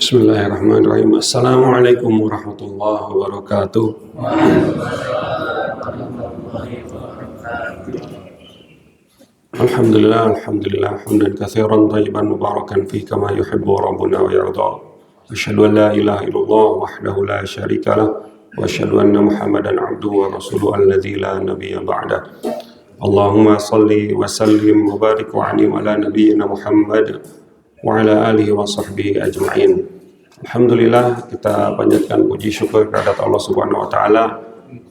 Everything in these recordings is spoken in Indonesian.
Bismillahirrahmanirrahim. Assalamualaikum warahmatullahi wabarakatuh. Alhamdulillah, hamdan katsiran thayyiban mubarakan fi kama yuhibbu rabbuna wa yarda. Asyhadu an la ilaha illallah wahdahu la syarika lah wa asyhadu anna Muhammadan abduhu wa rasuluhu alladzi la nabiyya ba'da. Allahumma salli wa sallim wa barik wa anim ala nabiyyina Muhammad wa ala alihi wa sahbihi ajma'in. Alhamdulillah, kita panjatkan puji syukur kepada Allah Subhanahu wa taala.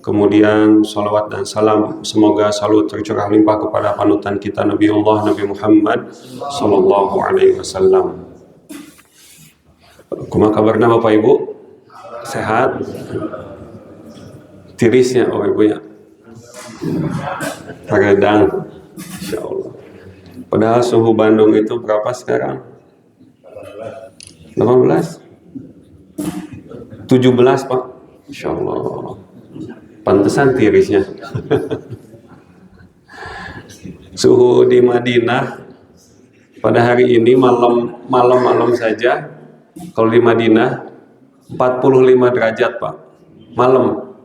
Kemudian salawat dan salam semoga selalu tercurah limpah kepada panutan kita Nabiullah Nabi Muhammad sallallahu alaihi wasallam. Kumaha kabarna Bapak Ibu? Sehat? Tirisnya Bapak Ibu ya? Tagadang, insyaallah. Padahal suhu Bandung itu berapa sekarang? 18? 17 Pak? Insyaallah. Pantesan tirisnya. Suhu di Madinah pada hari ini malam saja, kalau di Madinah 45 derajat Pak, malam.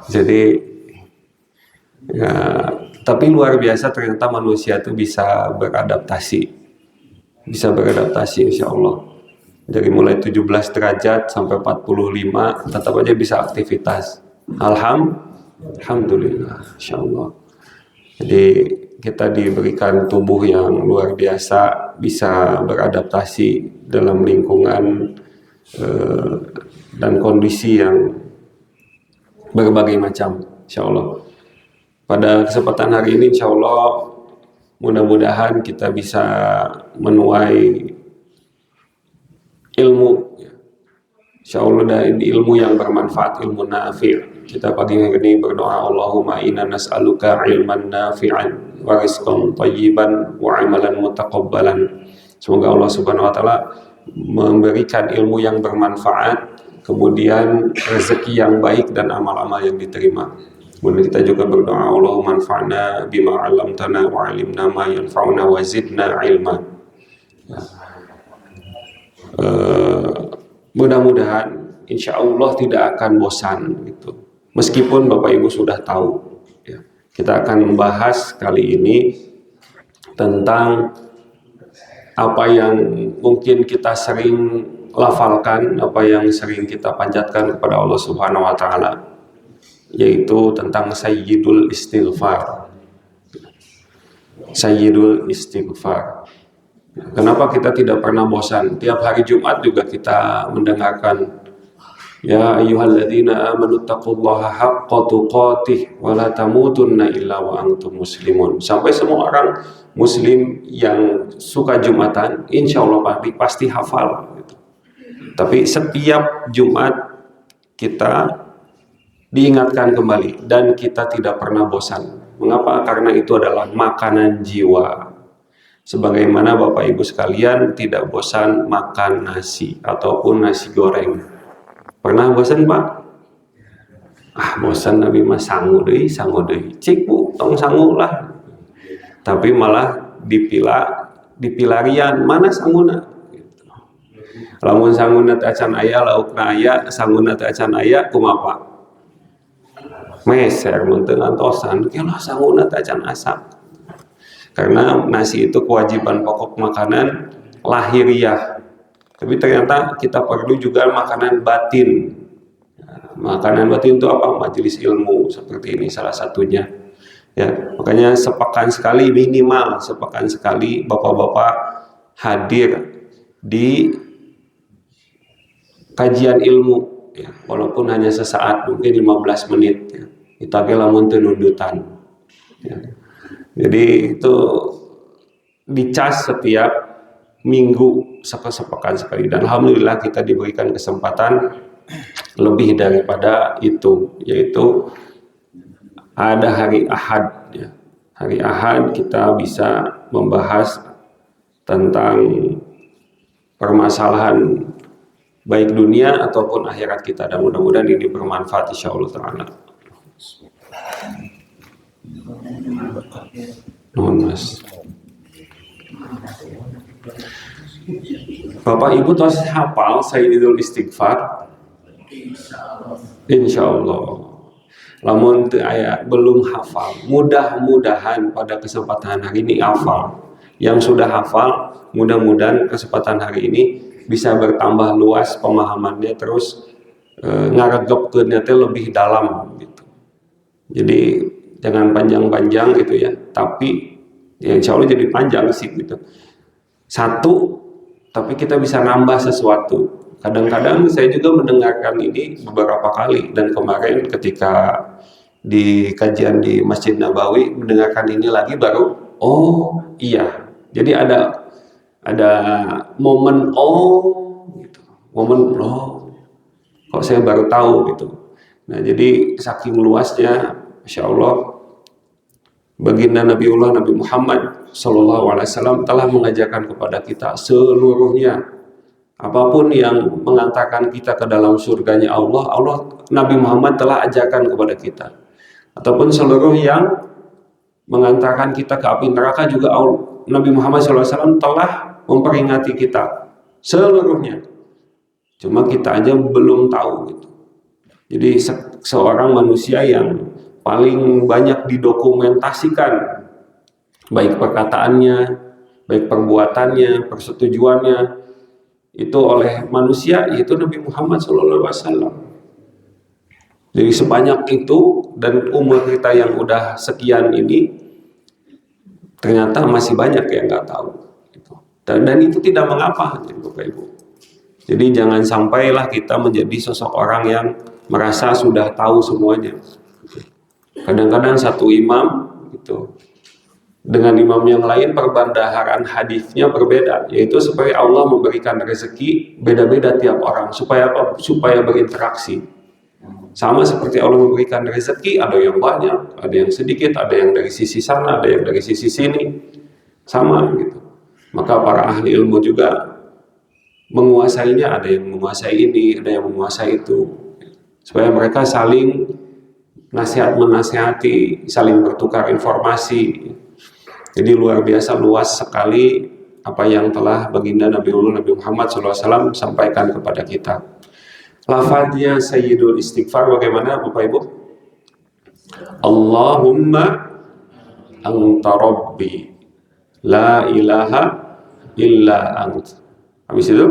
Jadi ya, tapi luar biasa ternyata manusia itu bisa beradaptasi insya Allah. Dari mulai 17 derajat sampai 45 tetap aja bisa aktivitas. Alhamdulillah, insya Allah. Jadi kita diberikan tubuh yang luar biasa, bisa beradaptasi dalam lingkungan dan kondisi yang berbagai macam, insya Allah. Pada kesempatan hari ini, insya Allah, mudah-mudahan kita bisa menuai ilmu, insya Allah dari ilmu yang bermanfaat, ilmu nafi'. Kita pagi hari ini berdoa, Allahumma inna nas'aluka ilman nafi'an wa rizqan thayyiban wa amalan mutaqabbalan. Semoga Allah Subhanahu wa taala memberikan ilmu yang bermanfaat, kemudian rezeki yang baik dan amal-amal yang diterima. Kemudian kita juga berdoa, Allahumma anfa'na bima 'allamtana wa 'allimna ma yanfa'una wa zidna ilma. Mudah-mudahan insya Allah tidak akan bosan gitu. Meskipun Bapak Ibu sudah tahu ya. Kita akan membahas kali ini tentang apa yang mungkin kita sering lafalkan, apa yang sering kita panjatkan kepada Allah Subhanahu wa taala, yaitu tentang sayyidul istighfar. Sayyidul istighfar. Kenapa kita tidak pernah bosan? Tiap hari Jumat juga kita mendengarkan, ya ayyuhalladzina amanu taqullaha haqqa tuqatih wa la tamutunna illa wa antum muslimun. Sampai semua orang muslim yang suka Jumatan insya Allah pasti hafal gitu. Tapi setiap Jumat kita diingatkan kembali dan kita tidak pernah bosan. Mengapa? Karena itu adalah makanan jiwa. Sebagaimana Bapak Ibu sekalian tidak bosan makan nasi ataupun nasi goreng. Pernah bosan Pak? Bosan Nabi mah sangu deui. Cik Bu, tong sangu lah. Tapi malah dipilarian, mana sanguna? Gitu. Lamun sanguna teh acan aya, laukna aya, sanguna teh acan aya, kumaha Pak? Meser mun teu ngantosan, kelah sanguna teh acan asap. Karena nasi itu kewajiban pokok makanan lahiriah. Tapi ternyata kita perlu juga makanan batin. Makanan batin itu apa? Majelis ilmu seperti ini salah satunya. Ya, makanya sepekan sekali minimal sepekan sekali bapak-bapak hadir di kajian ilmu. Ya, walaupun hanya sesaat, mungkin 15 menit. Ya. Kita lamun teu nundutan. Ya. Jadi itu dicas setiap minggu sepekan sekali, dan alhamdulillah kita diberikan kesempatan lebih daripada itu, yaitu ada hari Ahad ya. Hari Ahad kita bisa membahas tentang permasalahan baik dunia ataupun akhirat kita, dan mudah-mudahan ini bermanfaat insyaallah taala. Nuhun Mas. Bapak Ibu tos hafal Sayyidul Istighfar? Insya Allah. Lamun teu aya belum hafal, mudah-mudahan pada kesempatan hari ini hafal. Yang sudah hafal, mudah-mudahan kesempatan hari ini bisa bertambah luas pemahamannya, terus ngaregepkeunnya teh lebih dalam gitu. Jadi jangan panjang-panjang gitu ya, tapi ya insya Allah jadi panjang sih gitu. Satu, tapi kita bisa nambah sesuatu. Kadang-kadang saya juga mendengarkan ini beberapa kali, dan kemarin ketika di kajian di Masjid Nabawi mendengarkan ini lagi baru, oh iya. Jadi ada momen gitu. Momen kok saya baru tahu gitu. Nah, jadi saking luasnya, Masya Allah, baginda Nabiullah Nabi Muhammad SAW telah mengajarkan kepada kita seluruhnya. Apapun yang mengantarkan kita ke dalam surganya Allah, Nabi Muhammad telah ajarkan kepada kita. Ataupun seluruh yang mengantarkan kita ke api neraka juga Nabi Muhammad SAW telah memperingati kita seluruhnya. Cuma kita aja belum tahu gitu. Jadi seorang manusia yang paling banyak didokumentasikan, baik perkataannya, baik perbuatannya, persetujuannya, itu oleh manusia, yaitu Nabi Muhammad SAW. Jadi sebanyak itu, dan umur kita yang udah sekian ini, ternyata masih banyak yang nggak tahu. Dan itu tidak mengapa, Bapak Ibu. Jadi jangan sampailah kita menjadi sosok orang yang merasa sudah tahu semuanya. Kadang-kadang satu imam gitu, dengan imam yang lain perbandaharan hadisnya berbeda, yaitu supaya Allah memberikan rezeki beda-beda tiap orang. Supaya apa? Supaya berinteraksi. Sama seperti Allah memberikan rezeki, ada yang banyak, ada yang sedikit, ada yang dari sisi sana, ada yang dari sisi sini. Sama gitu. Maka para ahli ilmu juga menguasainya, ada yang menguasai ini, ada yang menguasai itu. Supaya mereka saling nasihat-menasihati, saling bertukar informasi. Jadi luar biasa luas sekali apa yang telah baginda Nabi Muhammad SAW sampaikan kepada kita. Lafadznya Sayyidul Istighfar bagaimana Bapak Ibu? Allahumma anta rabbi la ilaha illa ant. Habis itu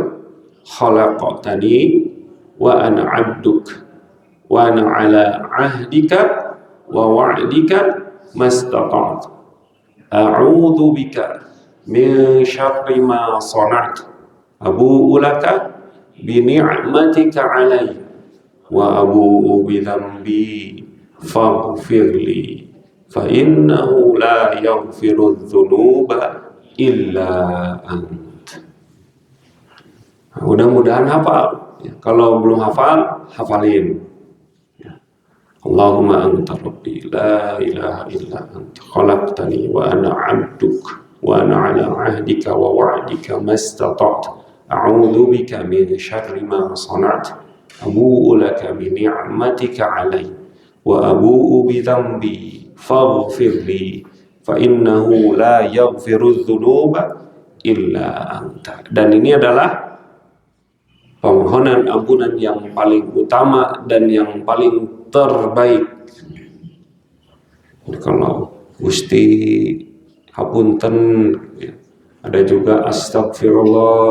khalaqtani wa ana abduk wa ana ala ahdika wa wa'dika mastata'tu. A'udzu bika min syarri ma sana'tu. Abu'u laka bi ni'matika 'alayya wa abu'u bi dhanbi faghfirli fa innahu la yaghfiru dzunuba illa ant. Mudah-mudahan hafal. Kalau belum hafal, hafalin. Allahumma anta rabbi la ilaha illa anta khalaqtani wa ana 'abduk wa ana 'ala 'ahdika wa wa'dika mastata'tu a'udzu bika min syarri ma sana'tu abu'u laka bi ni'matika 'alayya wa abu'u bi dhanbi faghfirli fa innahu la yaghfiru dzunuba illa anta. Dan ini adalah permohonan ampunan yang paling utama dan yang paling terbaik. Kalau Gusti hapunten, ada juga astagfirullah,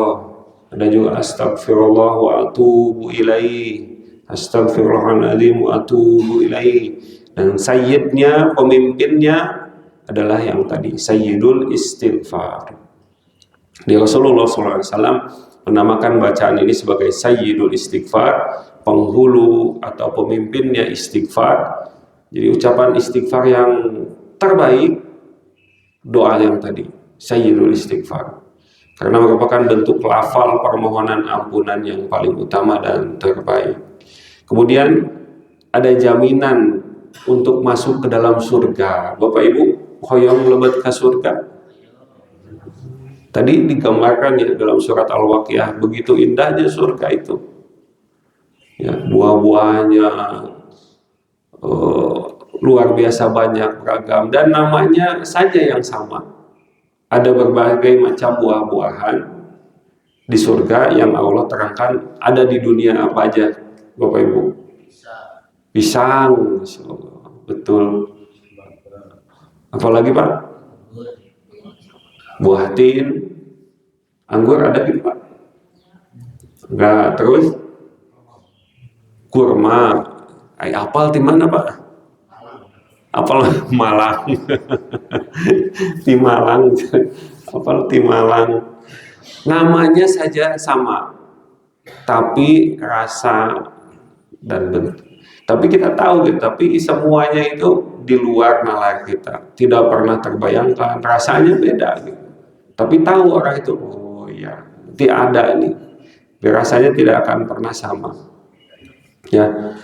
ada juga astagfirullah wa atubu ilaih, astagfirullahaladzim wa atubu ilaih. Dan sayyidnya, pemimpinnya adalah yang tadi, Sayyidul Istighfar. Di Rasulullah SAW menamakan bacaan ini sebagai Sayyidul Istighfar, penghulu atau pemimpinnya istighfar. Jadi ucapan istighfar yang terbaik, doa yang tadi, Sayyidul Istighfar. Karena merupakan bentuk lafal permohonan ampunan yang paling utama dan terbaik. Kemudian ada jaminan untuk masuk ke dalam surga. Bapak Ibu, hoyong lebet ke surga? Tadi digambarkan ya dalam surat Al-Waqiah, begitu indahnya surga itu. Ya, buah-buahnya, luar biasa banyak beragam dan namanya saja yang sama. Ada berbagai macam buah-buahan di surga yang Allah terangkan ada di dunia apa aja, Bapak Ibu? Pisang, Masya Allah. Betul. Apalagi Pak? Buah tin, anggur ada gitu Pak? Enggak, terus kurma. Apel di mana Pak? Apel Malang. Di Malang. Apel di Malang. Namanya saja sama, tapi rasa dan bentuk. Tapi kita tahu gitu, tapi semuanya itu di luar nalar kita. Tidak pernah terbayangkan, rasanya beda gitu. Tapi tahu orang itu, oh iya, nanti ada nih. Rasanya tidak akan pernah sama. Ya,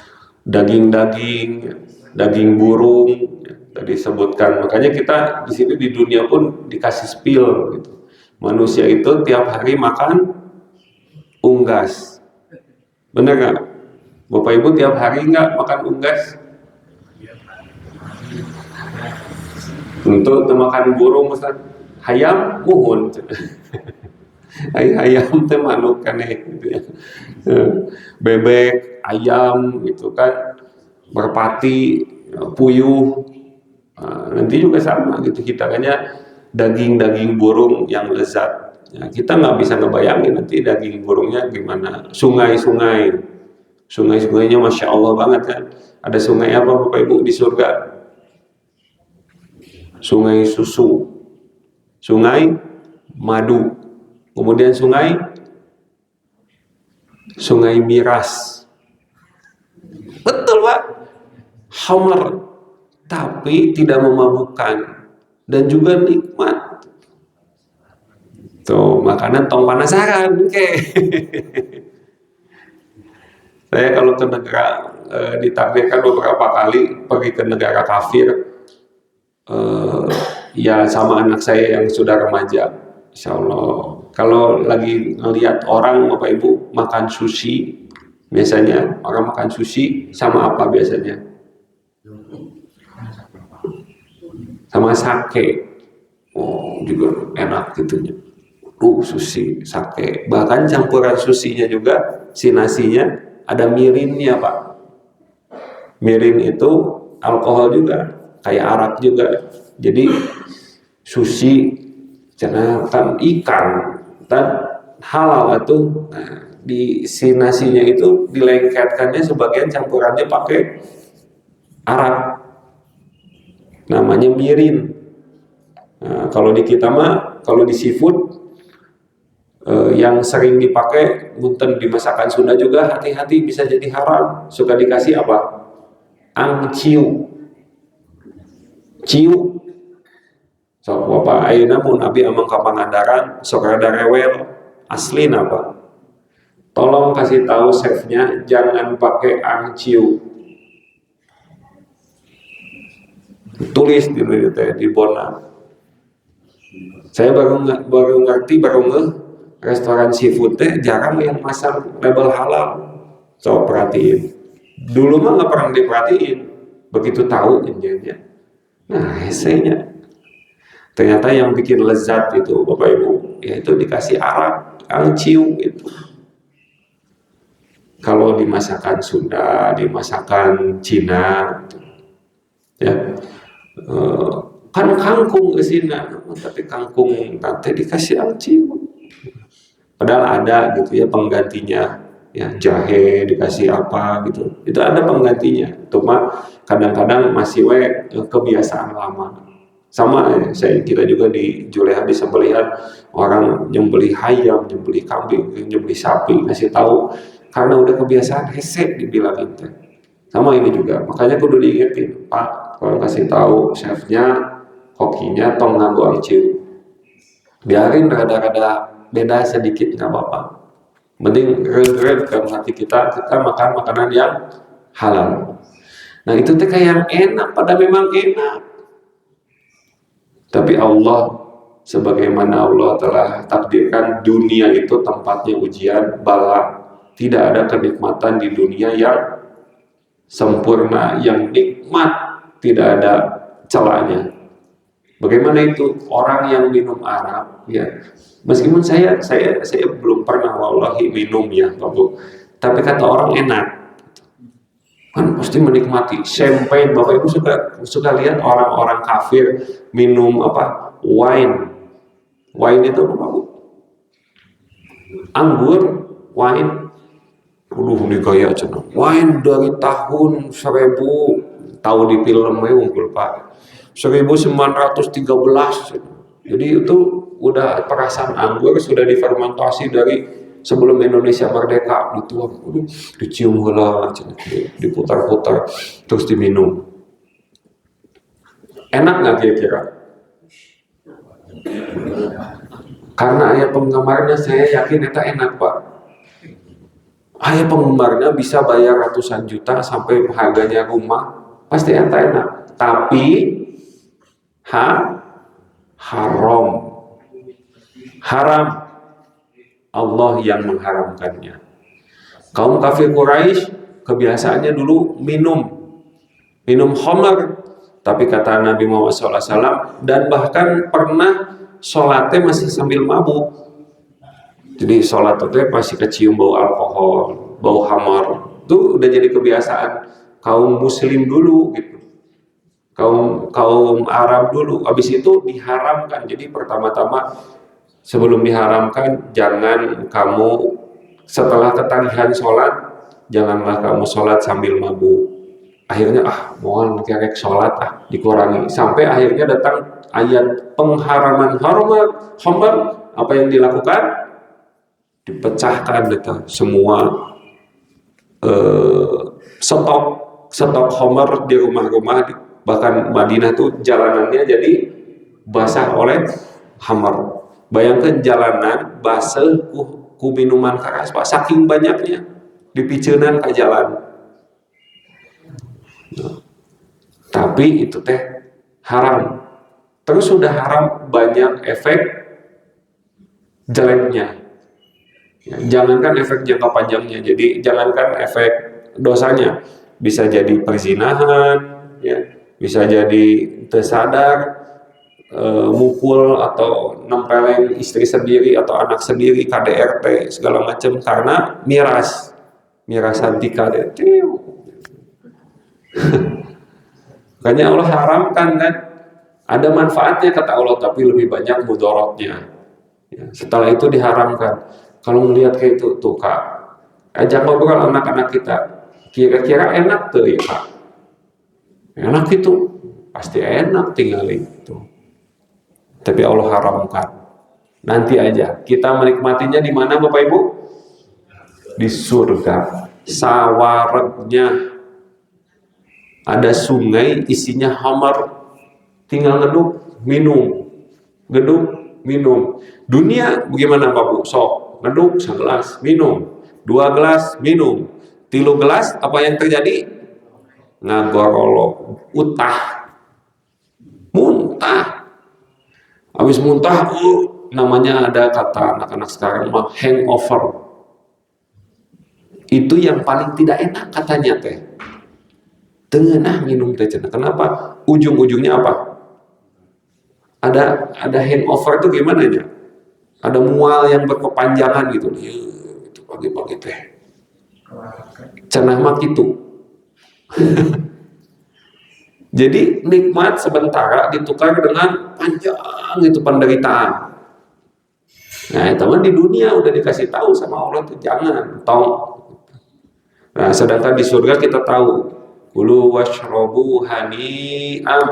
daging-daging, daging burung, ya, tadi disebutkan. Makanya kita di sini di dunia pun dikasih spill gitu. Manusia itu tiap hari makan unggas. Bener nggak? Bapak Ibu tiap hari nggak makan unggas? Untuk makan burung, Ustaz, hayam muhun. Ayam teh manuk kan gitu ya. Bebek, ayam gitu kan, merpati, puyuh. Nanti juga sama gitu hidangannya daging-daging burung yang lezat. Ya, kita nggak bisa ngebayangin nanti daging burungnya gimana. Sungai-sungainya Masya Allah banget kan. Ada sungai apa Bapak Ibu di surga? Sungai susu, sungai madu, kemudian sungai miras. Betul Pak, hammer, tapi tidak memabukkan dan juga nikmat. Tuh makanan tong panasaran, oke. Saya kalau ke negara ditakdirkan beberapa kali pergi ke negara kafir, ya sama anak saya yang sudah remaja, Insya Allah. Kalau lagi ngelihat orang Bapak Ibu makan sushi, biasanya orang makan sushi sama apa biasanya? Sama sake. Oh juga enak gitunya. Sushi, sake. Bahkan campuran susinya juga, si nasinya ada mirinnya Pak. Mirin itu alkohol juga, kayak arak juga. Jadi sushi jangan ikan dan halal itu. Nah, di si nasinya itu dilengketkannya sebagian campurannya pakai arak. Namanya mirin. Nah, kalau di kita mah, kalau di seafood yang sering dipakai munten di masakan Sunda juga hati-hati bisa jadi haram. Suka dikasih apa? Angciu. Ciu. So Bapak ayeuna mun abi amang ka Pangandaran sok rada rewel. Asli apa? Tolong kasih tahu chefnya jangan pakai angciu. Tulis di Bona. Saya baru ngerti restoran seafood teh jarang yang masang label halal. So perhatiin. Dulu mah nggak pernah diperhatiin. Begitu tahu intinya. Nah esenya. Ternyata yang bikin lezat itu Bapak Ibu, yaitu dikasih arak, angciu itu. Kalau di masakan Sunda, di masakan Cina, ya. Kan kangkung ke sini, tapi kangkung nanti dikasih angciu. Padahal ada gitu ya penggantinya, ya jahe dikasih apa gitu. Itu ada penggantinya. Cuma kadang-kadang masih kebiasaan lama. Sama kita juga di Juleha di sembelihan orang nyembelih ayam, nyembelih kambing, nyembelih sapi, ngasih tahu karena udah kebiasaan hesek dibilangin teh. Sama ini juga, makanya kudu diingetin, Pak, kalau kasih tahu chefnya, kokinya tong nganggo angciu. Biarin rada-rada beda sedikit nggak apa-apa. Mending red kan hati kita makan makanan yang halal. Nah itu teh kayak yang enak, pada memang enak. Tapi Allah, sebagaimana Allah telah takdirkan dunia itu tempatnya ujian, bala. Tidak ada kenikmatan di dunia yang sempurna, yang nikmat tidak ada celahnya. Bagaimana itu orang yang minum arak ya, meskipun saya belum pernah wallahi minum ya Pak Bu, tapi kata orang enak, kan pasti menikmati champagne. Bapak Ibu suka lihat orang-orang kafir minum apa, wine itu apa Pak Bu? Anggur, wine. Ini gaya cenah. Wine dari tahun 1000, tahu di filmnya unggul Pak. 1913. Jadi itu udah perasaan anggur sudah difermentasi dari sebelum Indonesia merdeka, dituang, dicium heula, diputar-putar, terus diminum. Enak nggak kira-kira? Karena ayah penggemarnya saya yakin itu enak Pak. Ayah penggemarnya bisa bayar ratusan juta sampai harganya rumah, pasti enak. Tapi haram. Allah yang mengharamkannya. Kaum kafir Quraisy kebiasaannya dulu minum khamar, tapi kata Nabi Muhammad SAW, dan bahkan pernah sholatnya masih sambil mabuk. Jadi sholat itu masih kecium bau alkohol, bau khamar. Itu udah jadi kebiasaan kaum muslim dulu gitu. Kaum Arab dulu. Habis itu diharamkan. Jadi pertama-tama sebelum diharamkan, jangan kamu setelah ketagihan sholat, janganlah kamu sholat sambil mabuk. Akhirnya mohon kerek sholat dikurangi. Sampai akhirnya datang ayat pengharaman khamar. Apa yang dilakukan? Dipecahkan semua stok khamar di rumah-rumah. Bahkan Madinah tuh jalanannya jadi basah oleh khamar. Bayangkan jalanan basah ku minuman keras Pak, saking banyaknya dipiceunan ke jalan. Tapi itu haram. Terus sudah haram, banyak efek jeleknya. Jangankan efek jangka panjangnya, jadi jangankan efek dosanya, bisa jadi perzinahan, ya, bisa jadi tersadar, mukul atau nempeleng istri sendiri atau anak sendiri, KDRT segala macam karena mirasan KDRT. Makanya Allah haramkan kan, ada manfaatnya kata Allah tapi lebih banyak mudaratnya. Ya, setelah itu diharamkan. Kalau melihat kayak itu tuh Kak, ajak ngobrol anak-anak kita, kira-kira enak tuh ya Kak? Enak itu, pasti enak tinggal itu. Tapi Allah haramkan. Nanti aja kita menikmatinya di mana Bapak Ibu? Di surga. Sawarnya ada sungai isinya khamar, tinggal ngeduk minum. Dunia bagaimana Pak Bu? Sok ngeduk 11 minum, 2 gelas minum, 3 gelas, apa yang terjadi? Ngagorolo, muntah. Habis muntah, namanya ada kata anak-anak sekarang mah hangover. Itu yang paling tidak enak katanya Tengah minum cenah. Kenapa? Ujung-ujungnya apa? Ada hangover itu gimana ya? Ada mual yang berkepanjangan gitu. Itu pagi-pagi cenah mah gitu. Jadi nikmat sementara ditukar dengan panjang itu penderitaan. Nah, teman di dunia udah dikasih tahu sama Allah tuh jangan tong. Nah, sedangkan di surga kita tahu, kulu washrobu hani'am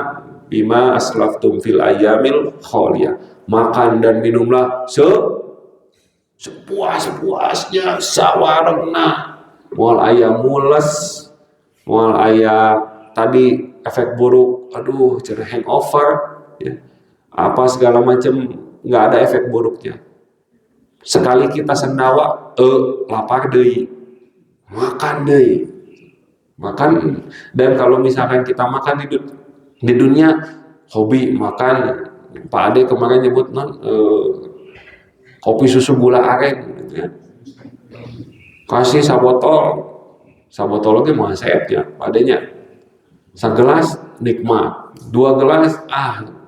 bima aslaftum fil ayyamil khaliyah. Makan dan minumlah sepuas-puasnya, sawarna. Moal aya mules, moal aya tadi efek buruk, cerah hangover, ya. Apa segala macam, nggak ada efek buruknya. Sekali kita sendawa, lapar deui, makan deui, makan. Dan kalau misalkan kita makan di dunia, hobi makan. Pak Ade kemarin nyebut kopi susu gula aren, gitu ya. Kasih sabotol lagi mau sayapnya, Pak Adenya. Segelas nikmat, 2 gelas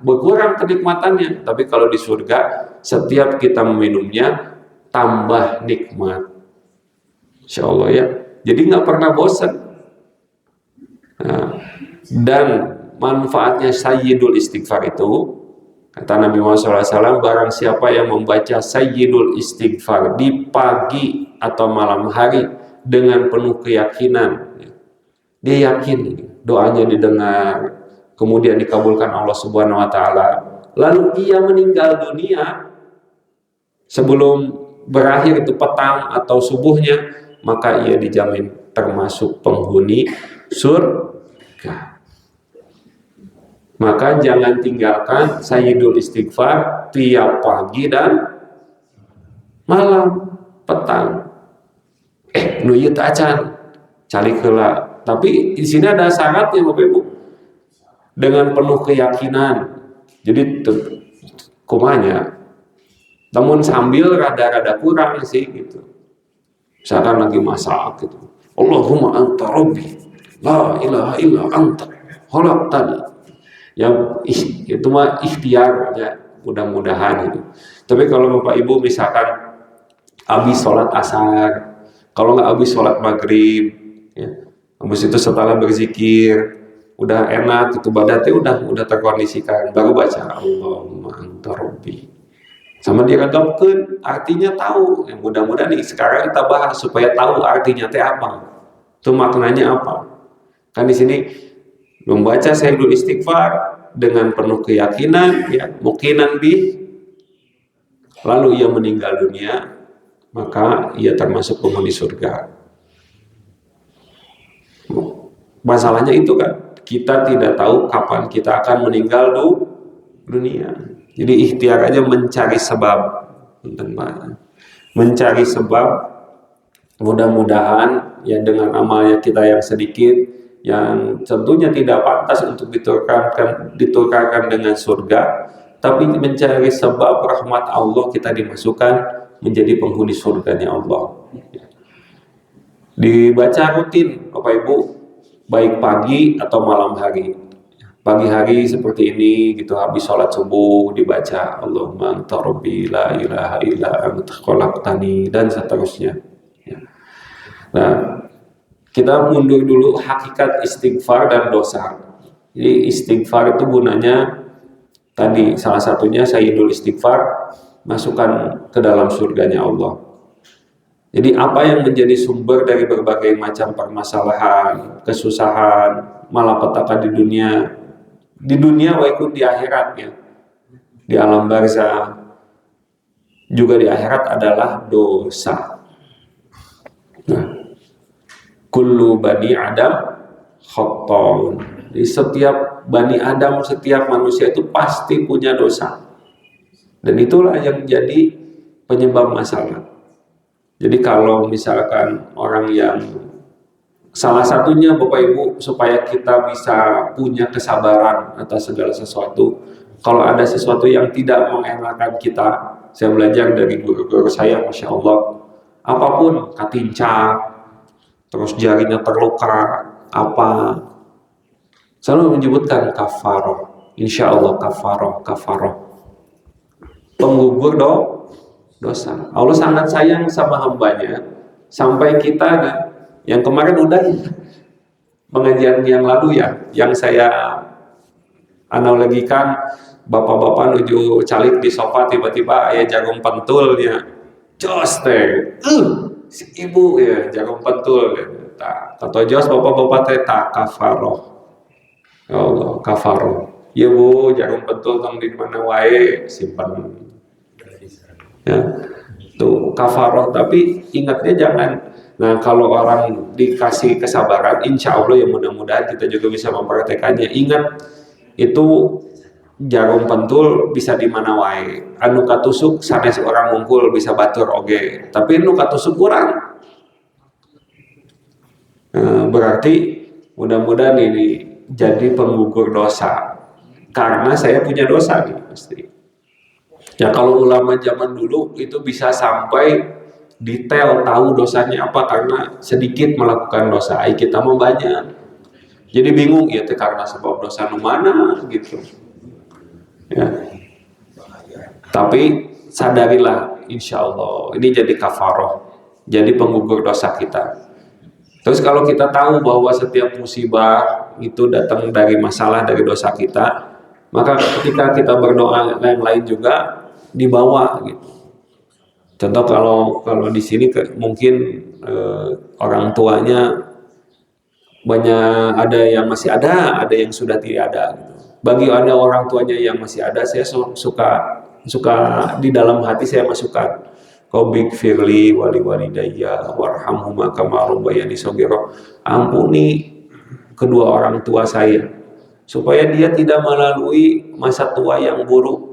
berkurang kenikmatannya. Tapi kalau di surga setiap kita meminumnya tambah nikmat, insya Allah ya. Jadi nggak pernah bosan. Nah, dan manfaatnya Sayyidul Istighfar itu, kata Nabi Muhammad SAW, barang siapa yang membaca Sayyidul Istighfar di pagi atau malam hari dengan penuh keyakinan, dia yakin doanya didengar, kemudian dikabulkan Allah Subhanahu wa taala, lalu ia meninggal dunia sebelum berakhir itu petang atau subuhnya, maka ia dijamin termasuk penghuni surga. Maka jangan tinggalkan Sayyidul Istighfar tiap pagi dan malam, petang. Nu ieu teh acan calik heula. Tapi di sini ada syaratnya Bapak Ibu. Dengan penuh keyakinan. Jadi kumanya, namun sambil rada-rada kurang sih gitu. Misalkan lagi masak gitu. Allahumma anta rabbi la ilaha illa anta khalaqtani. Yang itu mah ikhtiar ya, mudah-mudahan gitu. Tapi kalau Bapak Ibu misalkan habis sholat asar, kalau nggak habis sholat maghrib, ya, habis itu setelah berzikir, udah enak itu badatnya udah terkondisikan, baru baca Allahumma anta rabbi. Sama dia kagapkeun, artinya tahu. Ya, mudah-mudahan nih sekarang kita bahas supaya tahu artinya teh apa, itu maknanya apa. Kan di sini membaca Sayyidul Istighfar dengan penuh keyakinan, ya, muqinan bih, lalu ia meninggal dunia, maka ia termasuk penghuni surga. Masalahnya itu kan, kita tidak tahu kapan kita akan meninggal dunia. Jadi ikhtiar aja mencari sebab, mencari sebab. Mudah-mudahan ya dengan amalnya kita yang sedikit, yang tentunya tidak pantas untuk ditukarkan dengan surga, tapi mencari sebab rahmat Allah kita dimasukkan menjadi penghuni surganya Allah. Dibaca rutin Bapak Ibu, baik pagi atau malam hari. Pagi hari seperti ini gitu, habis sholat subuh dibaca Allahumma anta rabbi la ilaha illa anta khalaqtani, dan seterusnya. Nah, kita mundur dulu hakikat istighfar dan dosa. Jadi istighfar itu gunanya tadi salah satunya Sayyidul Istighfar, masukkan ke dalam surganya Allah. Jadi apa yang menjadi sumber dari berbagai macam permasalahan, kesusahan, malapetaka di dunia maupun di akhirat ya, di alam barzah, juga di akhirat adalah dosa. Nah, kullu bani Adam khata'un. Jadi setiap bani Adam, setiap manusia itu pasti punya dosa. Dan itulah yang jadi penyebab masalah. Jadi kalau misalkan orang yang salah satunya Bapak Ibu, supaya kita bisa punya kesabaran atas segala sesuatu, kalau ada sesuatu yang tidak mengenakan kita, saya belajar dari guru-guru saya, Masya Allah, apapun, katincak, terus jarinya terluka, apa, selalu menyebutkan kafaroh, insya Allah kafaroh, penggugur dosa. Allah sangat sayang sama hambanya, sampai kita yang kemarin udah pengajian yang lalu ya, yang saya analogikan, bapak-bapak nuju calik di sofa, tiba-tiba ya jagung pentulnya, jos teh, si ibu ya jagung pentul, atau jos bapak-bapak teh tak kafaroh, ya Allah kafaroh, ya bu jagung pentul tong di mana wae simpan, ya tuh kafaroh. Tapi ingatnya jangan. Nah kalau orang dikasih kesabaran, insya Allah ya mudah-mudahan kita juga bisa mempraktekannya. Ingat itu jarum pentul bisa di mana wae. Anu katusuk sanes orang ngungkul bisa batur oge. Tapi anu katusuk kurang. Berarti mudah-mudahan ini jadi penggugur dosa. Karena saya punya dosa nih pasti. Ya kalau ulama zaman dulu itu bisa sampai detail tahu dosanya apa, karena sedikit melakukan dosa. Kita mau banyak. Jadi bingung ya karena sebab dosa nu mana gitu. Ya. Tapi sadarilah insya Allah ini jadi kafaroh, jadi penggugur dosa kita. Terus kalau kita tahu bahwa setiap musibah itu datang dari masalah dari dosa kita, maka ketika kita berdoa yang lain juga dibawa gitu. Contoh kalau di sini mungkin orang tuanya banyak, ada yang masih ada yang sudah tidak ada. Gitu. Bagi ada orang tuanya yang masih ada, saya suka di dalam hati saya masukkan Qobik firli wali walidayya warhamhuma kama rabbayani shaghira. Ampuni kedua orang tua saya supaya dia tidak melalui masa tua yang buruk,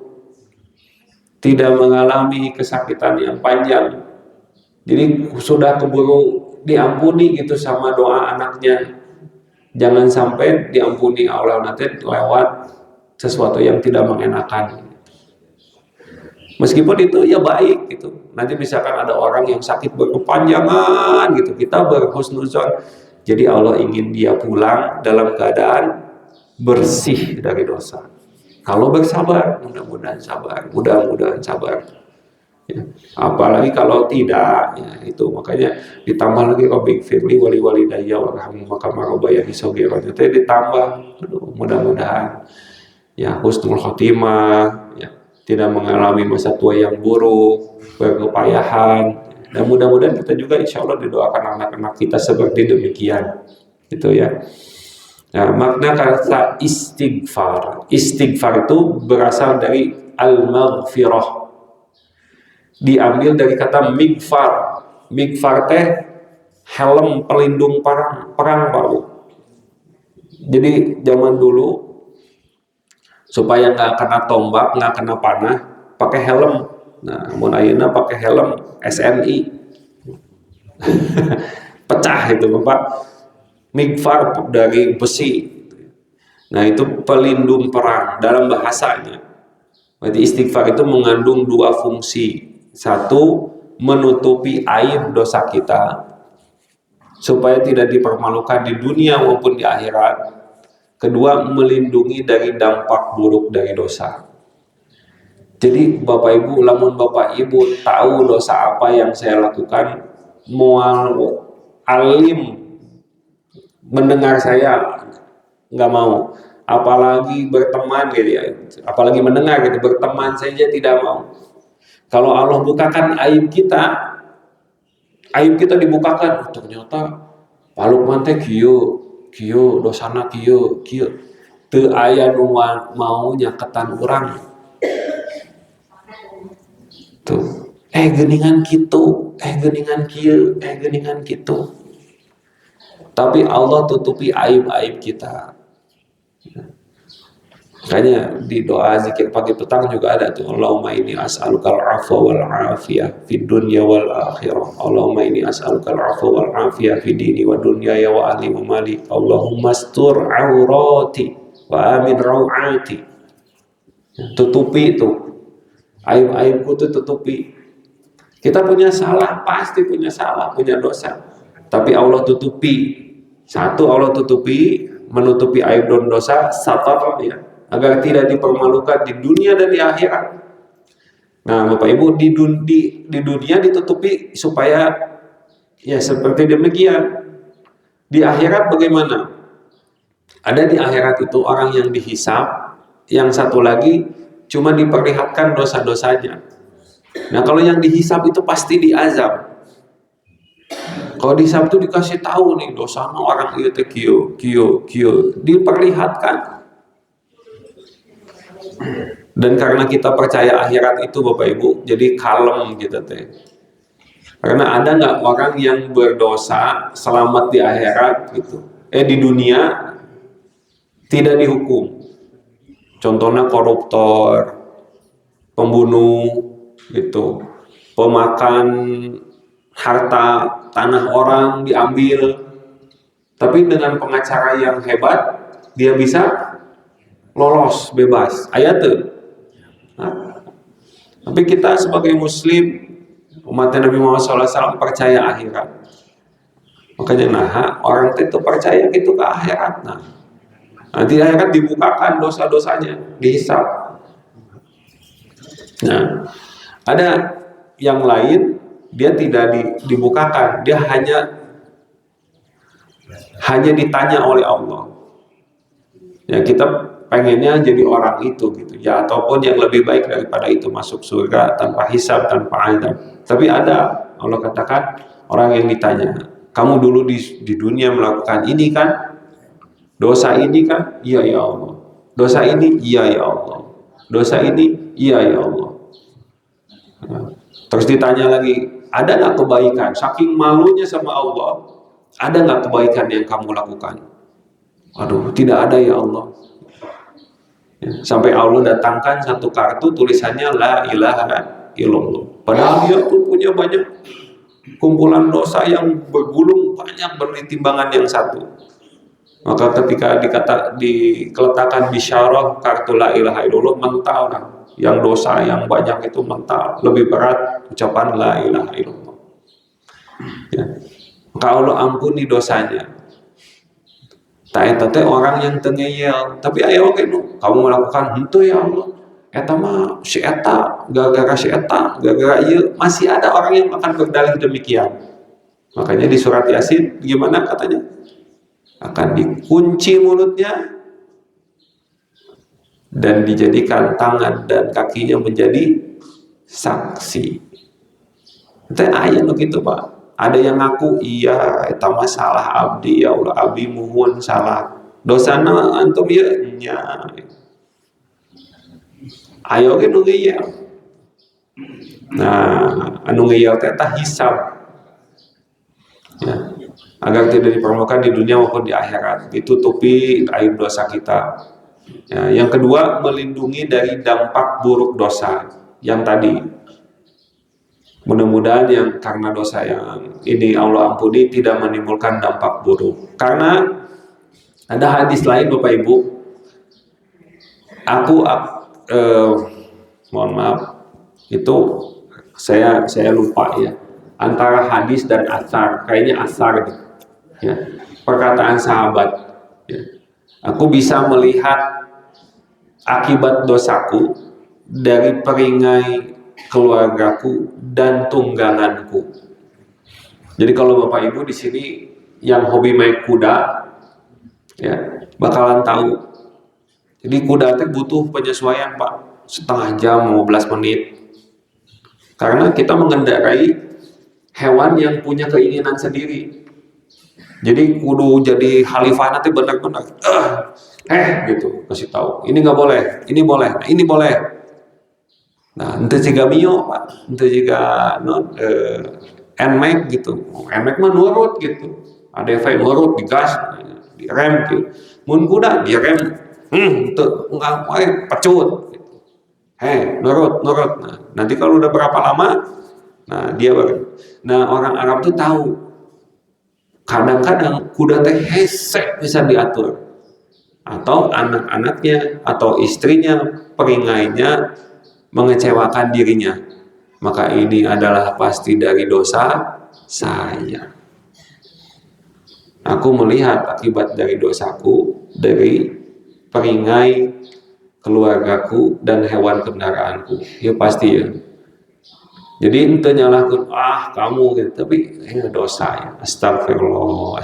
tidak mengalami kesakitan yang panjang. Jadi sudah keburu diampuni gitu sama doa anaknya. Jangan sampai diampuni Allah nanti lewat sesuatu yang tidak mengenakan. Meskipun itu ya baik gitu. Nanti misalkan ada orang yang sakit berkepanjangan gitu, kita berhusnuzon. Jadi Allah ingin dia pulang dalam keadaan bersih dari dosa. Kalau bersabar, mudah-mudahan sabar. Ya. Apalagi kalau tidak, ya itu makanya ditambah lagi Rabbik firli wali walidayya warhamhuma kama rabbayani shaghira. Itu ditambah, mudah-mudahan ya husnul khotimah, ya, tidak mengalami masa tua yang buruk, berkepayahan, dan mudah-mudahan kita juga insya Allah didoakan anak-anak kita seperti demikian, gitu ya. Nah, makna kata istighfar itu berasal dari al-maghfirah, diambil dari kata migfar teh helm pelindung perang baru. Jadi zaman dulu supaya nggak kena tombak, nggak kena panah, pakai helm. Nah, mun ayeuna pakai helm SNI pecah itu Bapak. Migfar dari besi. Nah, itu pelindung perang dalam bahasanya. Berarti istighfar itu mengandung dua fungsi. Satu, menutupi aib dosa kita supaya tidak dipermalukan di dunia maupun di akhirat. Kedua, melindungi dari dampak buruk dari dosa. Jadi Bapak Ibu, lamun Bapak Ibu tahu dosa apa yang saya lakukan, mual alim mendengar saya nggak mau, apalagi berteman gitu ya, apalagi mendengar gitu, berteman saja tidak mau. Kalau Allah bukakan aib kita dibukakan, ternyata paluk mante kieu dosana kieu teu aya nu mau nyaketan urang tuh, geuningan kitu, geuningan kieu, geuningan kitu. Tapi Allah tutupi aib-aib kita. Makanya di doa zikir pagi petang juga ada tuh, Allahumma inni as'alukal afwa wal afiyah fid dunya wal akhirah. Allahumma inni as'alukal afwa wal afiyah fid dini wa dunyaya wa ahli wa mali. Allahumma astur aurati wa amin rawati. Tutupi itu. Aib-aibku itu tutupi. Kita punya salah, pasti punya salah, punya dosa. Tapi Allah tutupi. Satu, Allah tutupi, menutupi aib dan dosa, satar ya, agar tidak dipermalukan di dunia dan di akhirat. Nah, Bapak Ibu, di dunia ditutupi supaya ya seperti demikian. Di akhirat bagaimana? Ada di akhirat itu orang yang dihisab, yang satu lagi cuma diperlihatkan dosa-dosanya. Nah, kalau yang dihisab itu pasti diazab. Kalau di Sabtu dikasih tahu nih dosanya orang itu kio diperlihatkan. Dan karena kita percaya akhirat itu Bapak Ibu, jadi kalem kita teh. Karena ada nggak orang yang berdosa selamat di akhirat gitu, di dunia tidak dihukum. Contohnya koruptor, pembunuh gitu, pemakan harta tanah orang diambil, tapi dengan pengacara yang hebat dia bisa lolos bebas. Ayat tuh. Nah, tapi kita sebagai Muslim umat Nabi Muhammad SAW percaya akhirat. Makanya orang itu percaya gitu ke akhirat. Nah, nanti akhirat dibukakan dosa-dosanya, dihisab. Nah, ada yang lain dia tidak dibukakan, dia hanya ditanya oleh Allah. Ya kita pengennya jadi orang itu gitu ya, ataupun yang lebih baik daripada itu, masuk surga tanpa hisab, tanpa azab. Tapi ada, Allah katakan, orang yang ditanya, kamu dulu di dunia melakukan ini kan, dosa ini kan, iya ya Allah. Dosa ini, iya ya Allah. Dosa ini, iya ya Allah. Terus ditanya lagi, ada nggak kebaikan? Saking malunya sama Allah, ada nggak kebaikan yang kamu lakukan? Aduh, tidak ada ya Allah. Sampai Allah datangkan satu kartu tulisannya la ilaha illallah. Padahal dia tuh punya banyak kumpulan dosa yang bergulung banyak bertimbangan yang satu. Maka ketika dikeletakan bisyarah kartu la ilaha illallah, mental kan. Yang dosa yang banyak itu mental, lebih berat ucapan la ilaha illallah. Ya. Maka Allah ampuni dosanya. Tak eta orang yang tengeyel, tapi ayo kamu melakukan itu ya Allah. Eta mah si eta, gara-gara si eta, gara-gara iya, masih ada orang yang akan berdalih demikian. Makanya di surat Yasin gimana katanya? Akan dikunci mulutnya dan dijadikan tangan dan kakinya menjadi saksi. Itu ayat begitu Pak. Ada yang ngaku iya eta mah salah abdi ya Allah, abdi muhun salah. Dosana antum ya nya. Ayo ge nu ngeyel. Nah, anu ngeyel teh tah hisab. Ya. Agar tidak dipermalukan di dunia maupun di akhirat, ditutupi aib dosa kita. Ya, yang kedua, melindungi dari dampak buruk dosa yang tadi. Mudah-mudahan yang karena dosa yang ini Allah ampuni tidak menimbulkan dampak buruk. Karena ada hadis lain Bapak Ibu, mohon maaf, itu saya lupa ya, antara hadis dan asar, kayaknya asar gitu. Ya, perkataan sahabat. Ya. Aku bisa melihat akibat dosaku dari peringai keluargaku dan tungganganku. Jadi kalau Bapak Ibu di sini yang hobi main kuda, ya bakalan tahu. Jadi kuda itu butuh penyesuaian Pak, setengah jam, 15 menit. Karena kita mengendarai hewan yang punya keinginan sendiri. Jadi kudu jadi khalifah nanti benar-benar gitu kasih tahu. Ini nggak boleh, ini boleh, nah, ini boleh. Nah, ente juga mio Pak, ente juga nmax gitu. Nmax mah nurut gitu. ADV nurut, digas, direm gitu. Mun kuda direm, itu enggak pecut. Gitu. Nurut. Nah, nanti kalau udah berapa lama, nah dia baru. Nah, orang Arab tuh tahu. Kadang-kadang kuda teh hesek bisa diatur, atau anak-anaknya atau istrinya, peringainya mengecewakan dirinya, maka ini adalah pasti dari dosa saya. Aku melihat akibat dari dosaku, dari peringai keluargaku dan hewan kendaraanku, ya pasti ya. Jadi ente nyalahkan kamu gitu, tapi dosa ya. Astagfirullah.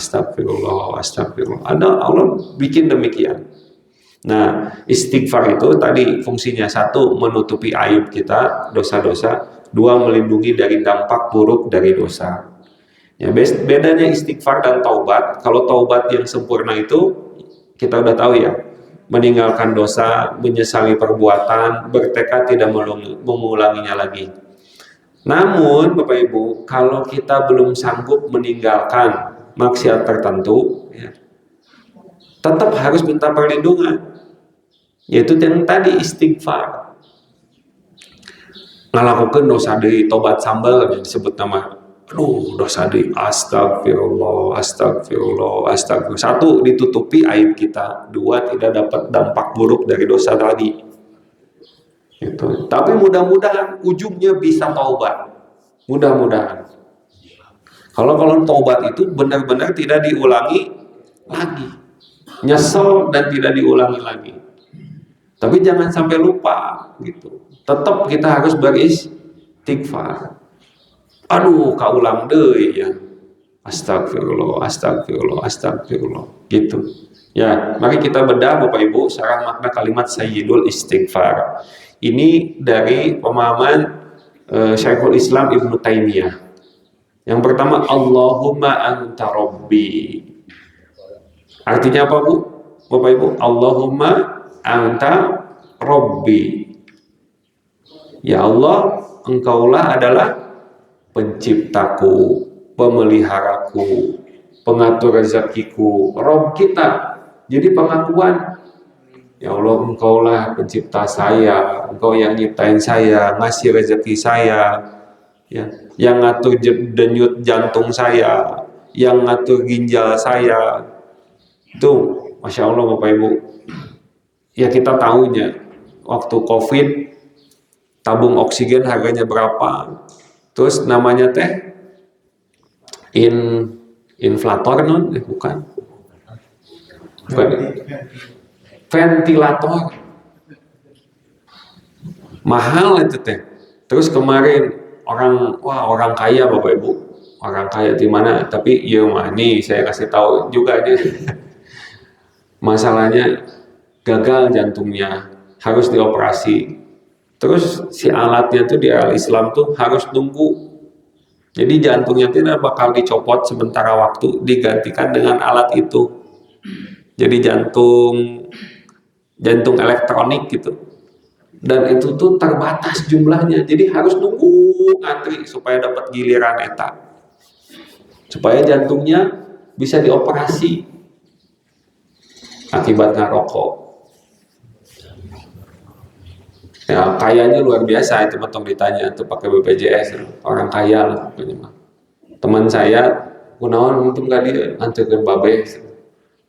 Ada Allah bikin demikian. Nah, istighfar itu tadi fungsinya satu, menutupi aib kita, dosa-dosa. Dua, melindungi dari dampak buruk dari dosa. Ya, bedanya istighfar dan taubat. Kalau taubat yang sempurna itu kita udah tahu ya, meninggalkan dosa, menyesali perbuatan, bertekad tidak mengulanginya lagi. Namun Bapak Ibu, kalau kita belum sanggup meninggalkan maksiat tertentu, ya, tetap harus minta perlindungan, yaitu yang tadi istighfar. Ngalakukan dosa deui, tobat sambal yang disebut nama. Dosa deui, astagfirullah. Satu, ditutupi aib kita. Dua, tidak dapat dampak buruk dari dosa tadi. Gitu. Tapi mudah-mudahan ujungnya bisa taubat. Mudah-mudahan. Kalau taubat itu benar-benar tidak diulangi lagi, nyesel dan tidak diulangi lagi. Tapi jangan sampai lupa gitu. Tetap kita harus beristighfar. Aduh, kaulang deui ya. Astagfirullah, astagfirullah, astagfirullah. Gitu. Ya, mari kita bedah Bapak Ibu sarah makna kalimat Sayyidul Istighfar. Ini dari pemahaman Syekhul Islam Ibnu Taimiyah. Yang pertama, Allahumma anta rabbi. Artinya apa, Bu? Bapak Ibu, Allahumma anta rabbi. Ya Allah, engkaulah adalah penciptaku, pemeliharaku, pengatur rezekiku, Rob kita. Jadi pengakuan, ya Allah, engkaulah pencipta saya, engkau yang nyiptain saya, ngasih rezeki saya, ya, yang ngatur denyut jantung saya, yang ngatur ginjal saya. Itu Masya Allah Bapak Ibu. Ya kita tahunya waktu COVID tabung oksigen harganya berapa, terus namanya teh inflator non, bukan ventilator, mahal itu teh. Terus kemarin orang kaya Bapak Ibu, orang kaya di mana, tapi iya mah nih saya kasih tahu juga nih. Masalahnya gagal jantungnya, harus dioperasi. Terus si alatnya tuh di Islam tuh harus nunggu. Jadi jantungnya tidak bakal dicopot sementara waktu, digantikan dengan alat itu. Jadi jantung elektronik gitu. Dan itu tuh terbatas jumlahnya. Jadi harus nunggu ngantri supaya dapat giliran eta. Supaya jantungnya bisa dioperasi akibat ngerokok. Ya, kayanya luar biasa itu mentong ditanya tuh pakai BPJS, orang kaya lah pokoknya. Teman saya, kunaon untung tadi ngantekeun babe.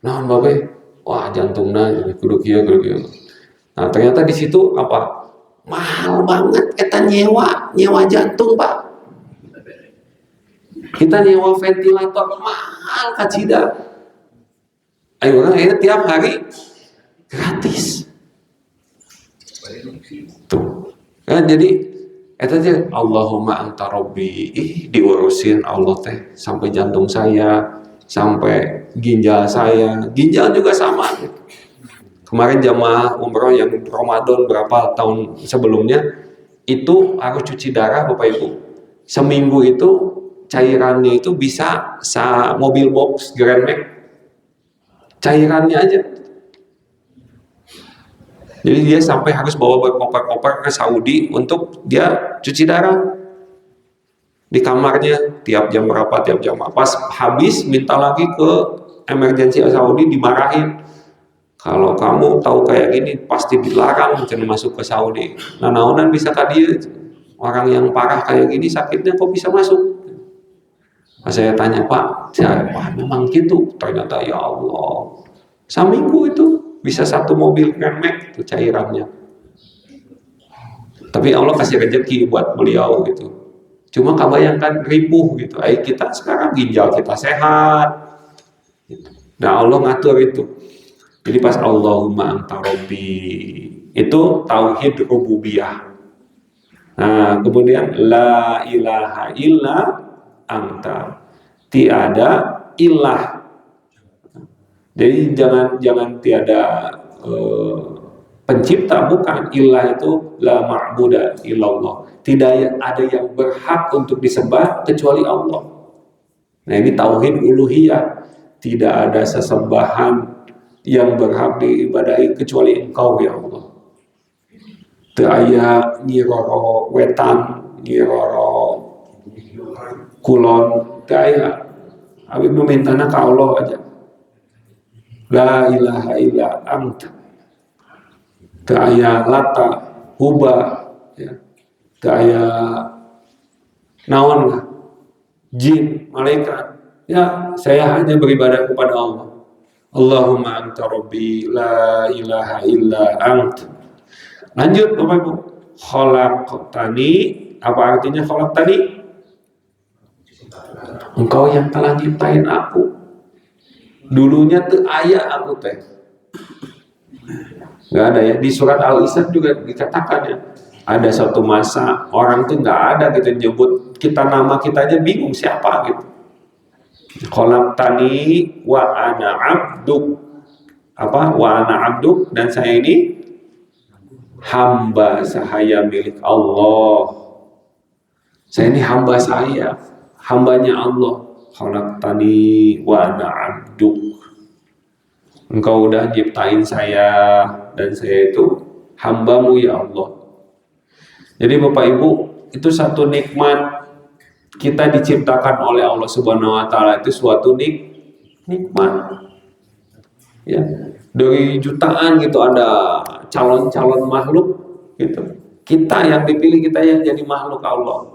Naon babe? Wah, jantungna kudu kieu. Nah, ternyata di situ apa? Mahal banget eta nyewa jantung, Pak. Kita nyewa ventilator mahal kacida. Ayo orang ini tiap hari gratis. Tuh. Kan jadi eta aja Allahumma anta rabbi, diurusin Allah teh sampai jantung saya, sampai ginjal saya. Ginjal juga sama. Kemarin jamaah umroh yang Ramadan berapa tahun sebelumnya itu harus cuci darah Bapak Ibu. Seminggu itu cairannya itu bisa mobil box Grand Max. Cairannya aja. Jadi dia sampai harus bawa berkoper-koper ke Saudi untuk dia cuci darah di kamarnya tiap jam berapa. Pas habis minta lagi ke emergency Saudi, dimarahin. Kalau kamu tahu kayak gini pasti dilarang jangan masuk ke Saudi. Nah, naonan bisa dia orang yang parah kayak gini sakitnya kok bisa masuk? Pas saya tanya Pak, memang gitu. Ternyata ya Allah, seminggu itu bisa satu mobil Grand Max itu cairannya. Tapi Allah kasih rezeki buat beliau gitu. Cuma kebayangkan ripuh gitu. Kita sekarang ginjal kita sehat. Nah Allah ngatur itu. Jadi pas Allahumma anta rabbi itu tauhid rububiyah. Nah kemudian la ilaha illa anta, tiada ilah. Jadi jangan tiada pencipta, bukan. Ilah itu la ma'buda illallah. Tidak ada yang berhak untuk disembah kecuali Allah. Nah ini tauhid uluhiyah. Tidak ada sesembahan yang berhak diibadahi kecuali Engkau ya Allah. Teu aya nyiroro wetan, nyiroro kulon, teu aya. Abi memintana ka Allah aja. La ilaha illa anta. Teu aya lata, huba, ya. Teu aya naon lah, jin, malaikat. Ya, saya hanya beribadah kepada Allah. Allahumma anta rabbi la ilaha illa anta. Lanjut Bapak Ibu. Khalaqtani, apa artinya khalaqtani? Engkau yang telah nyiptain aku. Dulunya tuh ayah aku teh. Nggak ada ya. Di surat Al-Isra juga dikatakan ya. Ada suatu masa orang tuh nggak ada gitu nyebut kita, nama kita aja bingung siapa gitu. Khalaqtani wa ana abduk. Apa? Wa ana abduk, dan saya ini hamba sahaya milik Allah. Saya ini hamba saya, hambanya Allah. Khalaqtani wa ana abduk. Engkau udah nyiptain saya dan saya itu hambamu ya Allah. Jadi Bapak Ibu, itu satu nikmat. Kita diciptakan oleh Allah Subhanahu wa taala itu suatu nikmat. Ya. Dari jutaan gitu ada calon-calon makhluk gitu. Kita yang dipilih, kita yang jadi makhluk Allah.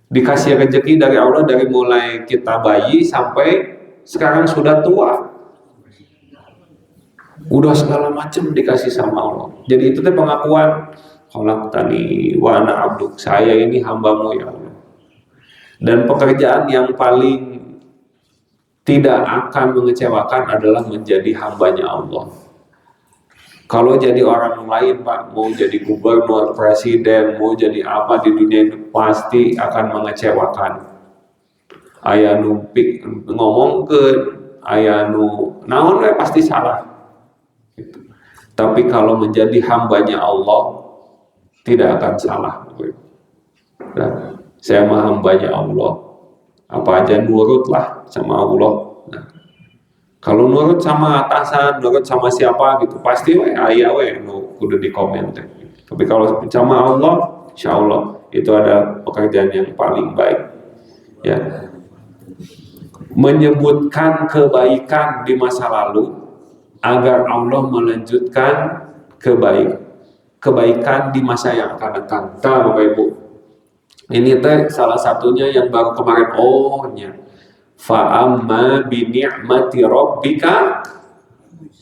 Dikasih rezeki dari Allah dari mulai kita bayi sampai sekarang sudah tua. Udah segala macam dikasih sama Allah. Jadi itu teh pengakuan, khalaqtani wa ana abduk. Saya ini hambamu ya Allah. Dan pekerjaan yang paling tidak akan mengecewakan adalah menjadi hambanya Allah. Kalau jadi orang lain Pak, mau jadi gubernur, presiden, mau jadi apa di dunia ini pasti akan mengecewakan. Aya nu ngomong ke aya nu naon we pasti salah. Gitu. Tapi kalau menjadi hambanya Allah tidak akan salah. Nah, saya mah hambanya Allah. Apa aja nurutlah sama Allah. Nah, kalau nurut sama atasan, nurut sama siapa gitu, pasti aya nu kudu dikomen. Tapi kalau sama Allah, insya Allah itu ada pekerjaan yang paling baik. Ya, menyebutkan kebaikan di masa lalu agar Allah melanjutkan kebaikan di masa yang akan datang. Nah, Bapak Ibu, ini teh salah satunya yang baru kemarin fa amma bi ni'mati rabbika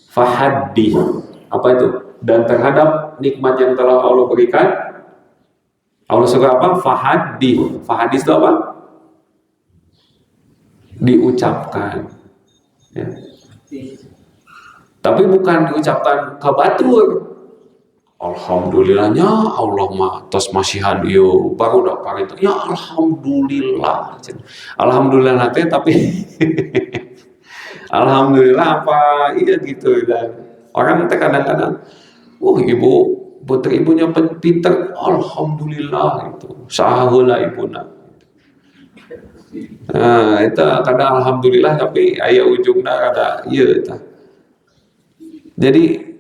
fahaddith. Apa itu? Dan terhadap nikmat yang telah Allah berikan, Allah suka apa? Fahaddith. Fahaddith itu apa? Diucapkan. Ya. Tapi bukan diucapkan kabatur. Alhamdulillahnya Allah mah tos masihan ieu baru da parenta. Ya alhamdulillah. Alhamdulillah nanti tapi alhamdulillah apa iya gitu dan orang teh kadang-kadang ibu putri ibunya pinter, alhamdulillah itu. Saheula ibuna. Nah, itu kadang alhamdulillah tapi aya ujungna kada ieu tah. Jadi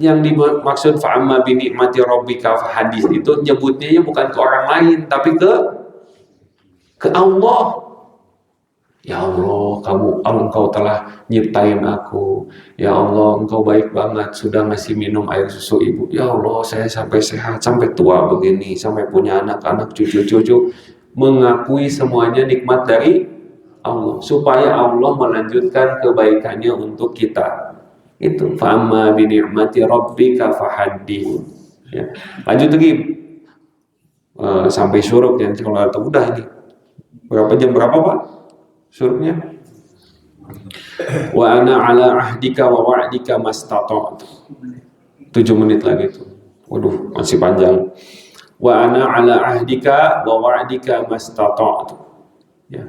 yang dimaksud fa'amma bi ni'mati rabbika hadis itu nyebutnya bukan ke orang lain tapi ke Allah. Ya Allah, engkau telah nyiptain aku. Ya Allah, engkau baik banget sudah ngasih minum air susu ibu. Ya Allah, saya sampai sehat, sampai tua begini, sampai punya anak-anak, cucu-cucu, mengakui semuanya nikmat dari Allah supaya Allah melanjutkan kebaikannya untuk kita. Itu fa'amma bi ni'mati rabbika fahaddith. Ya. Lanjut lagi sampai syuruk yang kalau udah ini berapa Pak syuruknya? Wa ana ala ahdika wa wa'dika mastata'tu. 7 menit lagi itu. Waduh, masih panjang. Wa ana ala ahdika wa wa'dika mastata'tu. Ya.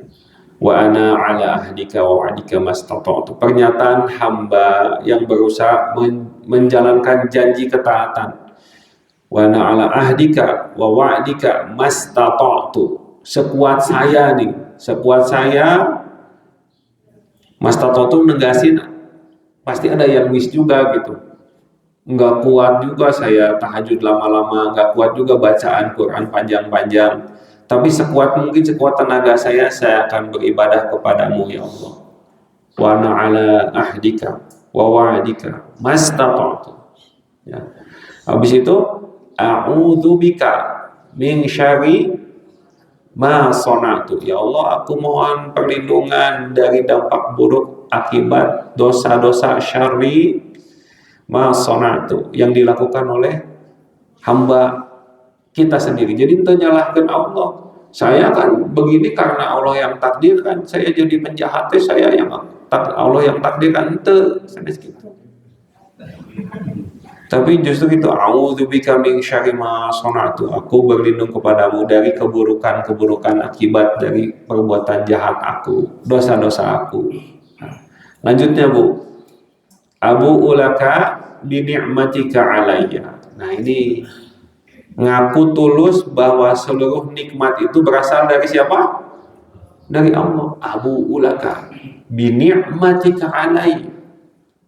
Wa ana ala ahdika wa wa'dika mastata'tu. Pernyataan hamba yang berusaha menjalankan janji ketaatan. Wa ana ala ahdika wa wa'dika mastata'tu. Sekuat saya nih, sekuat saya. Mastata'tu negasin pasti ada yang miss juga gitu. Enggak kuat juga saya tahajud lama-lama, enggak kuat juga bacaan Quran panjang-panjang. Tapi sekuat mungkin, sekuat tenaga saya akan beribadah kepadamu ya Allah. Wa ana ala ahdika wa wa'dika mastata'tu. Ya. Habis itu a'udzubika min syarri ma sana'tu. Ya Allah, aku mohon perlindungan dari dampak buruk akibat dosa-dosa syarri ma sana'tu yang dilakukan oleh hamba kita sendiri. Jadi itu nyalahkan Allah. Saya kan begini karena Allah yang takdirkan. Saya jadi penjahatnya, saya yang Allah yang takdirkan ente. Gitu. Tapi justru itu, a'udzubika min syarri ma shana'tu. Aku berlindung kepadamu dari keburukan-keburukan akibat dari perbuatan jahat aku, dosa-dosa aku. Lanjutnya, Bu. Abu ulaka bi ni'matika alayya. Nah, ini ngaku tulus bahwa seluruh nikmat itu berasal dari siapa? Dari Allah. Abu ulaka bi ni'matika alayya.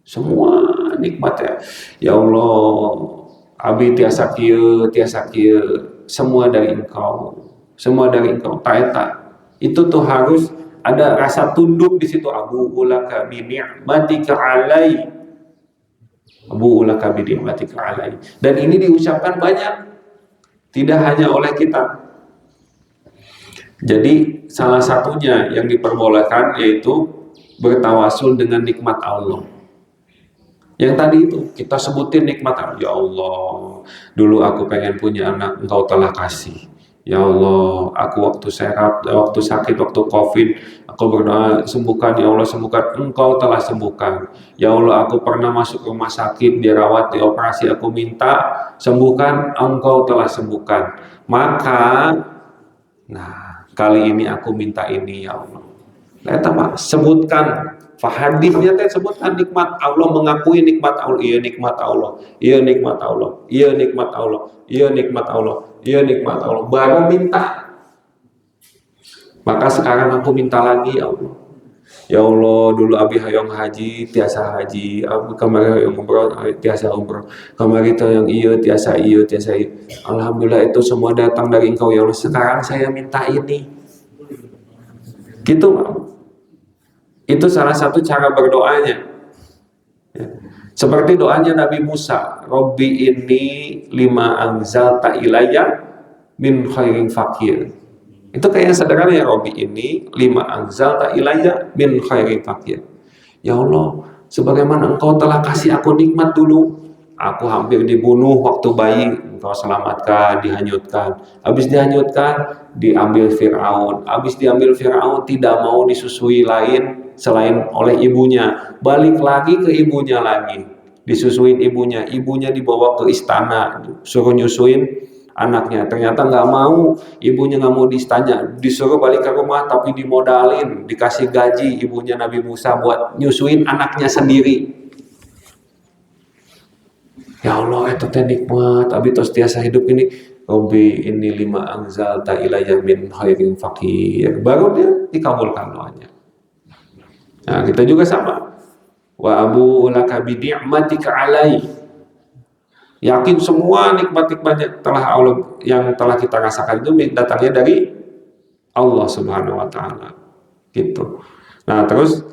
Semua nikmatnya, ya Allah, abi tiasa kieu semua dari Engkau, semua dari Engkau. Taeta itu tuh harus ada rasa tunduk di situ. Abu ulaka bi ni'matika alai, Abu ulaka bi ni'matika alai. Dan ini diucapkan banyak, tidak hanya oleh kita. Jadi salah satunya yang diperbolehkan yaitu bertawasul dengan nikmat Allah. Yang tadi itu kita sebutin nikmat Allah. Ya Allah, dulu aku pengen punya anak, Engkau telah kasih. Ya Allah, aku waktu sehat, waktu sakit, waktu COVID, aku berdoa sembuhkan. Ya Allah, sembuhkan. Engkau telah sembuhkan. Ya Allah, aku pernah masuk rumah sakit, dirawat, dioperasi, aku minta sembuhkan. Engkau telah sembuhkan. Maka, nah, kali ini aku minta ini, ya Allah. Lihat apa? Sebutkan. Fahadisnya teh sebutkan nikmat Allah, mengakui nikmat Allah. Iya nikmat Allah, iya nikmat Allah, iya nikmat Allah, iya nikmat Allah, iya nikmat Allah. Baru minta. Maka sekarang aku minta lagi, ya Allah. Ya Allah, dulu abi hayong haji tiasa haji, abi kemarin hayong umroh tiasa umroh, kemarin itu yang iya tiasa iya. Alhamdulillah itu semua datang dari Engkau, ya Allah. Sekarang saya minta ini. Gitu, itu salah satu cara berdoanya. Ya. Seperti doanya Nabi Musa, Robbi inni lima anzalta ilayya min khairin fakir. Itu kayak sederhana ya, Robbi ini lima anzalta ilayya min khairin fakir. Ya Allah, sebagaimana Engkau telah kasih aku nikmat dulu, aku hampir dibunuh waktu bayi, Engkau selamatkan, dihanyutkan. Habis dihanyutkan, diambil Fir'aun. Habis diambil Fir'aun, tidak mau disusui lain selain oleh ibunya. Balik lagi ke ibunya lagi, disusuin ibunya. Ibunya dibawa ke istana, suruh nyusuin anaknya. Ternyata nggak mau, ibunya nggak mau di istana, disuruh balik ke rumah, tapi dimodalin, dikasih gaji ibunya Nabi Musa buat nyusuin anaknya sendiri. Ya Allah, itu teh nikmat. Abi tos tiasa hidup ini. Robbi ini lima anzalta ilayya min khairin fakir. Baru dia dikabulkan doanya. Nah, kita juga sama. Wa abu laka bi ni'matika alai. Yakin semua nikmat-nikmat yang telah kita rasakan itu datangnya dari Allah Subhanahu wa taala. Gitu. Nah, terus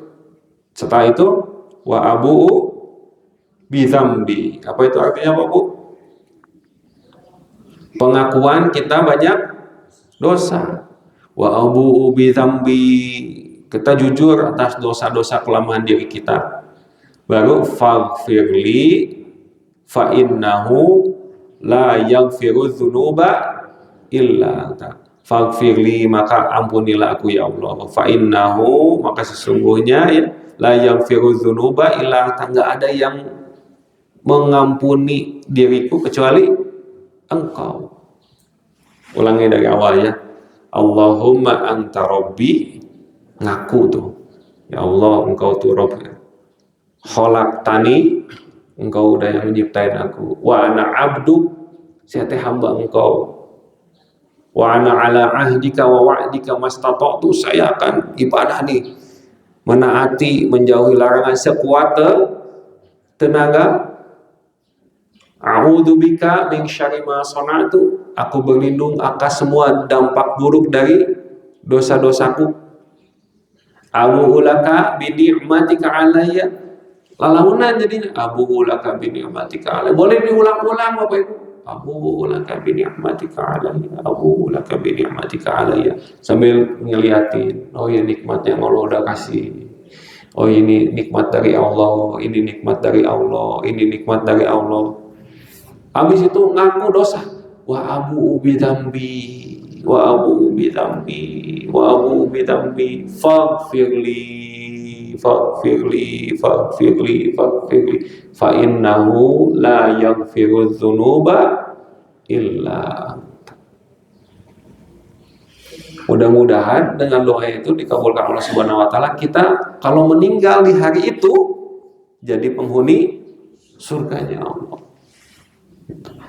setelah itu wa abu bi dzambi. Apa itu artinya, Pak, Bu? Pengakuan kita banyak dosa. Wa abu bi dzambi. Kita jujur atas dosa-dosa kelemahan diri kita. Baru faghfirli fa innahu la yaghfiru dzunuba illa anta. Faghfirli, maka ampunilah aku ya Allah. Fa innahu, maka sesungguhnya ya, la yaghfiru dzunuba illa anta. Enggak ada yang mengampuni diriku kecuali Engkau. Ulangi dari awal ya. Allahumma anta rabbi, ngaku tuh. Ya Allah, Engkau tuh Rabb. Khalaqtani, Engkau udah yang menciptain aku. Wa ana abdu, saya teh hamba Engkau. Wa ana ala ahdika wa wa'dika mastata'tu, saya akan ibadah nih, menaati, menjauhi larangan sekuat tenaga. A'udzubika min syarri ma shana'tu, aku berlindung atas semua dampak buruk dari dosa-dosaku. Abu ulaka bi ni'matika alayya, lalamunan jadinya Abu ulaka bi ni'matika alayya. Boleh diulang-ulang Bapak Ibu. Abu ulaka bi ni'matika alayya, Abu ulaka bi ni'matika alayya, sambil ngeliatin, oh ya nikmat yang Allah udah kasih. Oh ini nikmat dari Allah, ini nikmat dari Allah, ini nikmat dari Allah. Habis itu ngaku dosa. Wa abu bi dzambi, wa abu bidambi wa abu bidambi faghfirli fa innahu la yaghfiru dzunuba illa. Mudah-mudahan dengan doa itu dikabulkan Allah Subhanahu wa taala, kita kalau meninggal di hari itu jadi penghuni surganya Allah.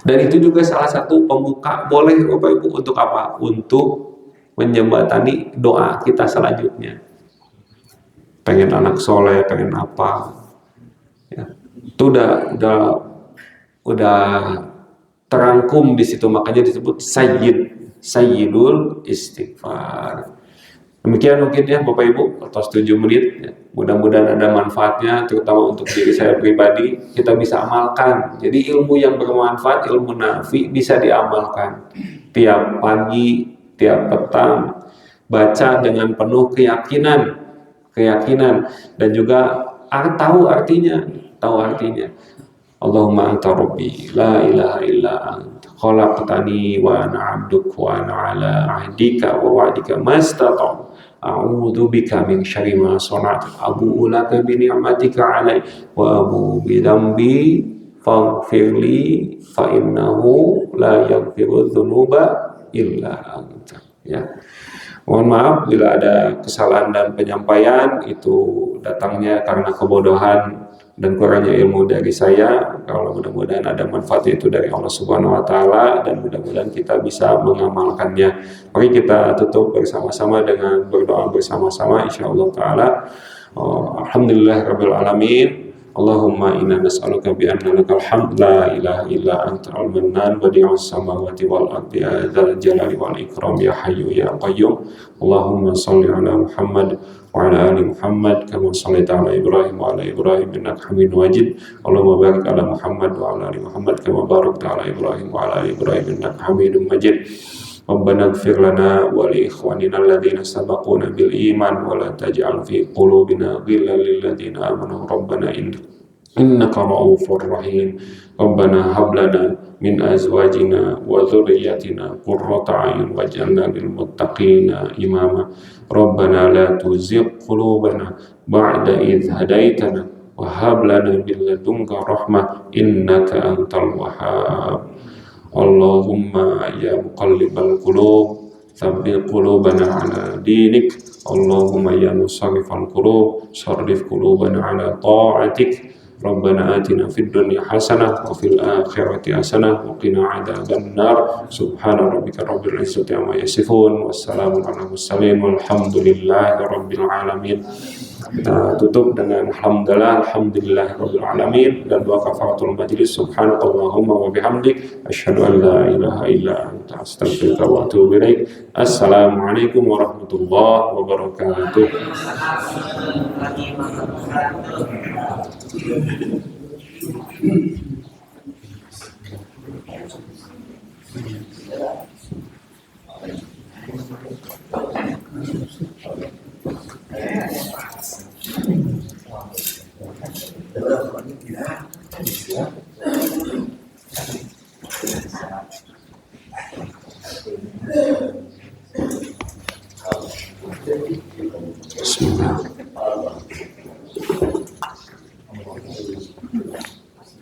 Dan itu juga salah satu pembuka, boleh Bapak Ibu, untuk apa? Untuk menjembatani doa kita selanjutnya. Pengen anak soleh, pengen apa? Ya. Itu udah terangkum di situ, makanya disebut Sayyidul Istighfar. Demikian mungkin ya Bapak Ibu, atau 7 menit ya. Mudah-mudahan ada manfaatnya, terutama untuk diri saya pribadi, kita bisa amalkan. Jadi ilmu yang bermanfaat, ilmu nafi, bisa diamalkan tiap pagi, tiap petang, baca dengan penuh keyakinan dan juga tahu artinya. Allahumma anta rabbi la ilaha illa anta khalaqtani wa ana 'abduk wa ana 'ala 'ahdika wa wa'dika mastata'tu a'udzu bika min syarri ma sana'tu abu'u laka bi ni'matika 'alai wa abu'u bi dzambi faghfirli fa innahu la yaghfiru dzunuba illa anta. Ya. Mohon maaf bila ada kesalahan dan penyampaian, itu datangnya karena kebodohan dan kurangnya ilmu dari saya. Kalau mudah-mudahan ada manfaatnya itu dari Allah Subhanahu wa taala, dan mudah-mudahan kita bisa mengamalkannya. Mari kita tutup bersama-sama dengan berdoa bersama-sama insyaallah taala. Alhamdulillahirabbil alamin. Allahumma inna nas'aluka bi anna lakal hamd la ilaha illa anta al-mannan badi'us samawati wal ardi ya dzal jalali wal ikram ya hayyu ya qayyum. Allahumma shalli ala Muhammad wa ala ali Muhammad kama shallaita ala Ibrahim wa ala Ibrahim innaka Hamidum Majid. Allahumma barik ala Muhammad wa ala ali Muhammad kama barakta ala Ibrahim wa ala ali Ibrahim innaka Hamidum Majid. Rabbana ighfir lana wa li ikhwanina alladhina sabaquna bil iman wa la taj'al fi qulubina ghillan lil ladzina amanu rabbana innaka ra'ufur rahim. Rabbana hab lana min azwajina wa dhurriyyatina qurrata a'yun waj'alna lil muttaqina imama. Rabbana la tuzigh qulubana ba'da idh hadaitana wa hab lana min ladunka rahmah innaka antal wahhab. Allahumma ya muqallibal qulub tsabbit qulubana ala dinik. Allahumma ya musarrifal qulub sarrif qulubana ala ta'atik. Rabbana atina fid dunya hasanah wa fil akhirati hasanah wa qina adzaban nar. Subhana rabbika rabbil izzati amma yasifun wassalamun ala mursalin walhamdulillahi rabbil alamin. Kita tutup dengan alhamdulillah rabbil alamin dan doa kafaratul majlis. Subhanakallahumma wa bihamdik asyhadu an la ilaha illa anta astaghfiruka wa atubu ilaik. Assalamualaikum warahmatullahi wabarakatuh. Bismillah.